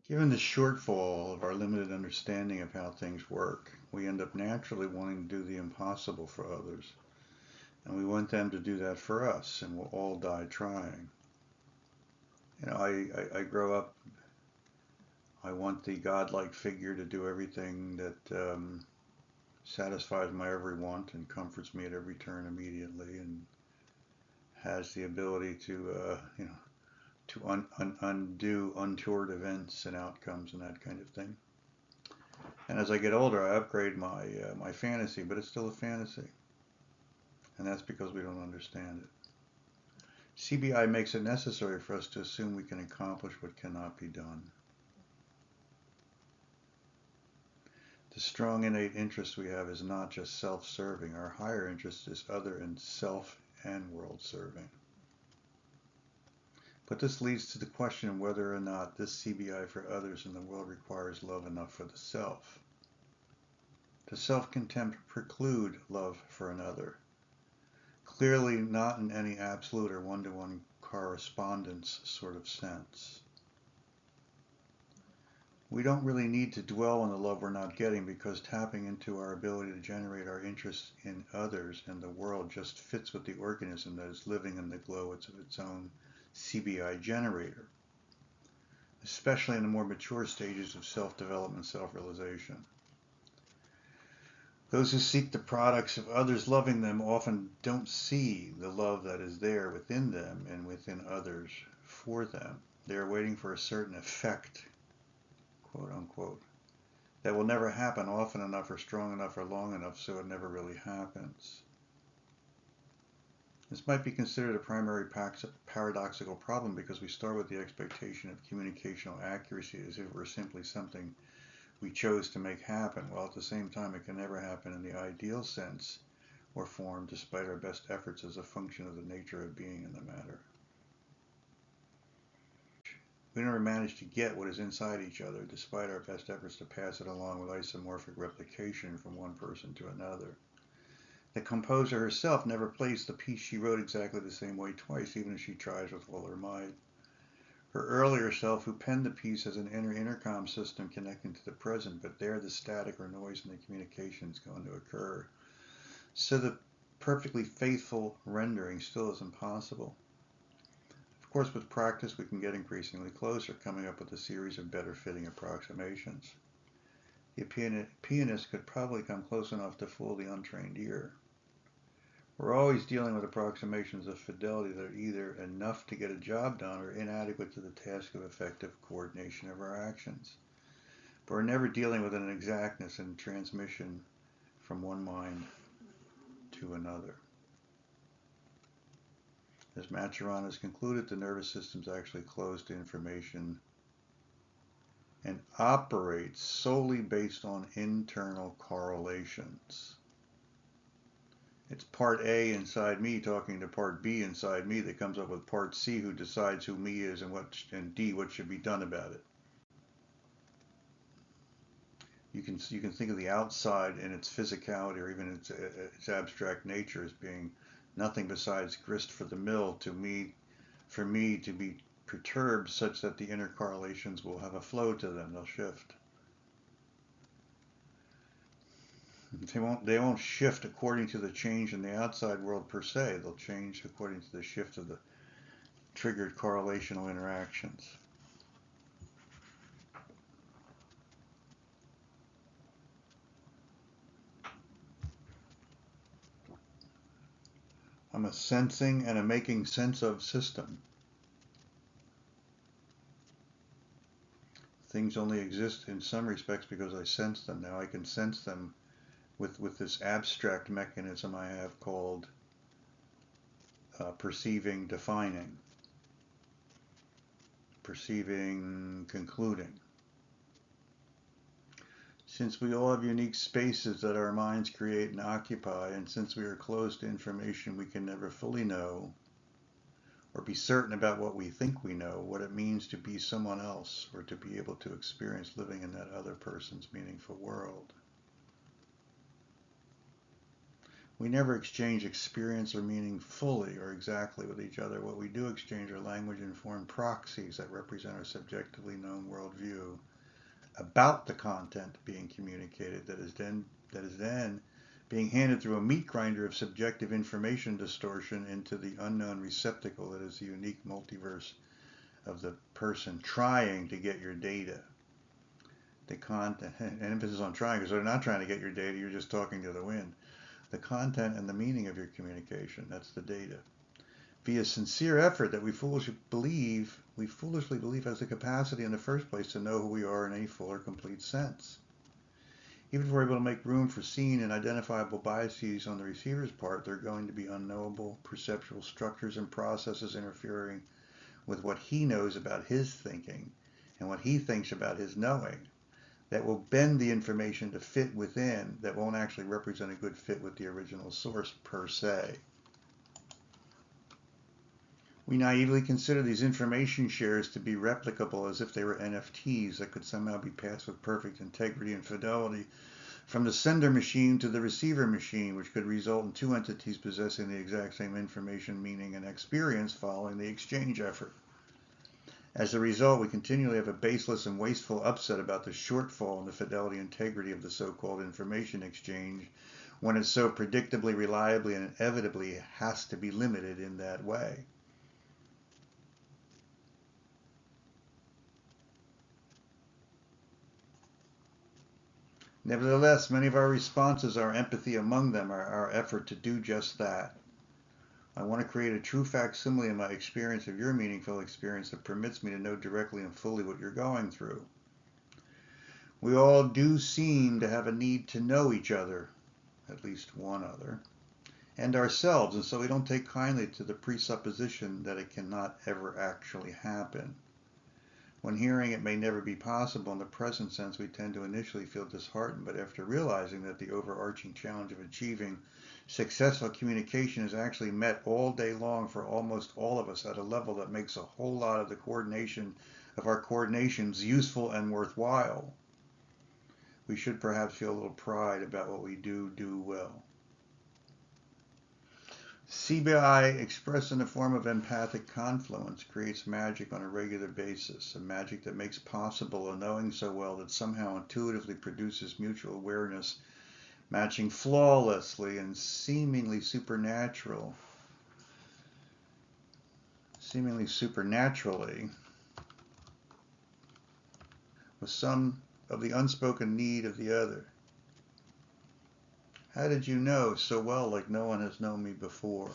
Given the shortfall of our limited understanding of how things work, we end up naturally wanting to do the impossible for others, and we want them to do that for us, and we'll all die trying. I grow up, I want the godlike figure to do everything that satisfies my every want and comforts me at every turn immediately, and has the ability to undo untoward events and outcomes and that kind of thing. And as I get older, I upgrade my fantasy, but it's still a fantasy, and that's because we don't understand it. CBI makes it necessary for us to assume we can accomplish what cannot be done. The strong innate interest we have is not just self-serving. Our higher interest is other and self and world-serving. But this leads to the question of whether or not this CBI for others in the world requires love enough for the self. Does self-contempt preclude love for another? Clearly not in any absolute or one-to-one correspondence sort of sense. We don't really need to dwell on the love we're not getting, because tapping into our ability to generate our interest in others and the world just fits with the organism that is living in the glow of its own CBI generator, especially in the more mature stages of self-development, self-realization. Those who seek the products of others loving them often don't see the love that is there within them and within others for them. They are waiting for a certain effect, quote unquote, that will never happen often enough or strong enough or long enough, so it never really happens. This might be considered a primary paradoxical problem, because we start with the expectation of communicational accuracy as if it were simply something we chose to make happen, while at the same time it can never happen in the ideal sense or form, despite our best efforts as a function of the nature of being in the matter. We never manage to get what is inside each other, despite our best efforts to pass it along with isomorphic replication from one person to another. The composer herself never plays the piece she wrote exactly the same way twice, even if she tries with all her might. Her earlier self, who penned the piece, as an inner intercom system connecting to the present, but there the static or noise in the communication is going to occur. So the perfectly faithful rendering still is impossible. Of course, with practice, we can get increasingly closer, coming up with a series of better fitting approximations. The pianist could probably come close enough to fool the untrained ear. We're always dealing with approximations of fidelity that are either enough to get a job done or inadequate to the task of effective coordination of our actions. But we're never dealing with an exactness in transmission from one mind to another. As Maturin has concluded, the nervous system is actually closed to information and operates solely based on internal correlations. It's part A inside me talking to part B inside me that comes up with part C, who decides who me is and D, what should be done about it. You can think of the outside in its physicality or even its abstract nature as being nothing besides grist for the mill for me to be perturbed, such that the inner correlations will have a flow to them. They'll shift. They won't shift according to the change in the outside world per se. They'll change according to the shift of the triggered correlational interactions. I'm a sensing and a making sense of system. Things only exist in some respects because I sense them. Now I can sense them with this abstract mechanism I have called perceiving, defining, perceiving, concluding. Since we all have unique spaces that our minds create and occupy, and since we are closed to information we can never fully know, or be certain about what we think we know, what it means to be someone else, or to be able to experience living in that other person's meaningful world. We never exchange experience or meaning fully or exactly with each other. What we do exchange are language-informed proxies that represent our subjectively known worldview about the content being communicated that is then being handed through a meat grinder of subjective information distortion into the unknown receptacle that is the unique multiverse of the person trying to get your data. The content, and emphasis on trying, because they're not trying to get your data, you're just talking to the wind. The content and the meaning of your communication, that's the data. Via sincere effort that we foolishly believe has the capacity in the first place to know who we are in any full or complete sense. Even if we're able to make room for seen and identifiable biases on the receiver's part, there are going to be unknowable perceptual structures and processes interfering with what he knows about his thinking and what he thinks about his knowing, that will bend the information to fit within, that won't actually represent a good fit with the original source per se. We naively consider these information shares to be replicable as if they were NFTs that could somehow be passed with perfect integrity and fidelity from the sender machine to the receiver machine, which could result in two entities possessing the exact same information, meaning, and experience following the exchange effort. As a result, we continually have a baseless and wasteful upset about the shortfall in the fidelity and integrity of the so-called information exchange when it so predictably, reliably, and inevitably has to be limited in that way. Nevertheless, many of our responses, our empathy among them, are our effort to do just that. I want to create a true facsimile in my experience of your meaningful experience that permits me to know directly and fully what you're going through. We all do seem to have a need to know each other, at least one other, and ourselves, and so we don't take kindly to the presupposition that it cannot ever actually happen. When hearing it may never be possible in the present sense, we tend to initially feel disheartened, but after realizing that the overarching challenge of achieving successful communication is actually met all day long for almost all of us at a level that makes a whole lot of the coordination of our coordinations useful and worthwhile, we should perhaps feel a little pride about what we do well. CBI, expressed in the form of empathic confluence, creates magic on a regular basis, a magic that makes possible a knowing so well that somehow intuitively produces mutual awareness, matching flawlessly and seemingly supernaturally with some of the unspoken need of the other. How did you know so well like no one has known me before?